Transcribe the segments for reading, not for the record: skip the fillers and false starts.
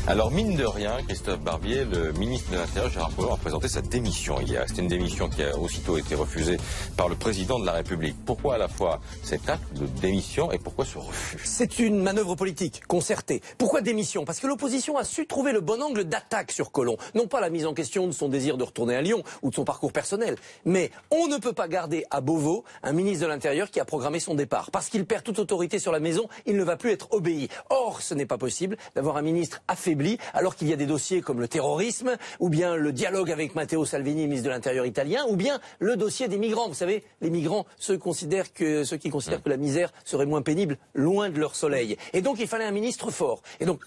Alors, mine de rien, Christophe Barbier, le ministre de l'Intérieur, Gérard Collomb, a présenté sa démission hier. C'est une démission qui a aussitôt été refusée par le président de la République. Pourquoi à la fois cet acte de démission et pourquoi ce refus? C'est une manœuvre politique concertée. Pourquoi démission? Parce que l'opposition a su trouver le bon angle d'attaque sur Collomb. Non pas la mise en question de son désir de retourner à Lyon ou de son parcours personnel, mais on ne peut pas garder à Beauvau un ministre de l'Intérieur qui a programmé son départ. Parce qu'il perd toute autorité sur la maison, il ne va plus être obéi. Or, ce n'est pas possible d'avoir un ministre affaibli alors qu'il y a des dossiers comme le terrorisme, ou bien le dialogue avec Matteo Salvini, ministre de l'Intérieur italien, ou bien le dossier des migrants. Vous savez, les migrants, ceux qui considèrent que la misère serait moins pénible, loin de leur soleil. Et donc, il fallait un ministre fort. Et donc,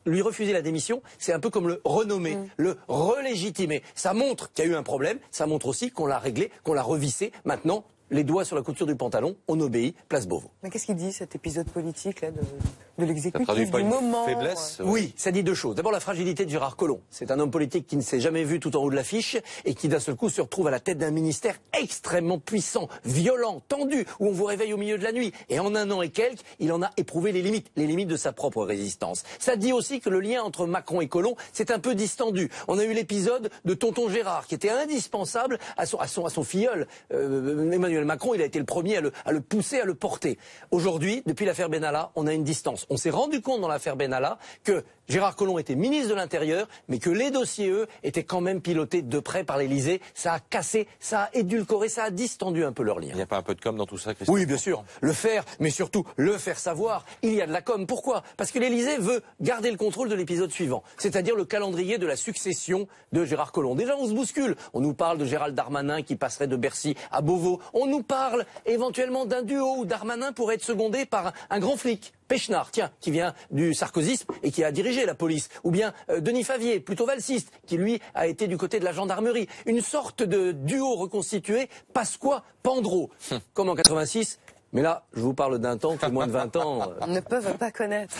lui refuser la démission, c'est un peu comme le renommer, le relégitimer. Ça montre qu'il y a eu un problème, ça montre aussi qu'on l'a réglé, qu'on l'a revissé. Maintenant, les doigts sur la couture du pantalon, on obéit, place Beauvau. Mais qu'est-ce qu'il dit, cet épisode politique là, de l'exécutif, ça traduit pas du une moment faiblesse? Oui, ça dit deux choses. D'abord, la fragilité de Gérard Collomb. C'est un homme politique qui ne s'est jamais vu tout en haut de l'affiche et qui d'un seul coup se retrouve à la tête d'un ministère extrêmement puissant, violent, tendu, où on vous réveille au milieu de la nuit. Et en un an et quelques, il en a éprouvé les limites de sa propre résistance. Ça dit aussi que le lien entre Macron et Collomb s'est un peu distendu. On a eu l'épisode de Tonton Gérard, qui était indispensable à son filleul. Emmanuel Macron, il a été le premier à le pousser, à le porter. Aujourd'hui, depuis l'affaire Benalla, on a une distance. On s'est rendu compte dans l'affaire Benalla que Gérard Collomb était ministre de l'Intérieur, mais que les dossiers, eux, étaient quand même pilotés de près par l'Élysée. Ça a cassé, ça a édulcoré, ça a distendu un peu leur lien. Il n'y a pas un peu de com dans tout ça, Christophe? Oui, bien sûr. Le faire, mais surtout le faire savoir. Il y a de la com. Pourquoi? Parce que l'Élysée veut garder le contrôle de l'épisode suivant, c'est-à-dire le calendrier de la succession de Gérard Collomb. Déjà, on se bouscule. On nous parle de Gérald Darmanin qui passerait de Bercy à Beauvau. On nous parle éventuellement d'un duo où Darmanin pourrait être secondé par un grand flic. Pechnard, tiens, qui vient du sarkozysme et qui a dirigé la police. Ou bien Denis Favier, plutôt valsiste, qui lui a été du côté de la gendarmerie. Une sorte de duo reconstitué, Pasqua-Pandro, comme en 86. Mais là, je vous parle d'un temps que moins de 20 ans... ne peuvent pas connaître.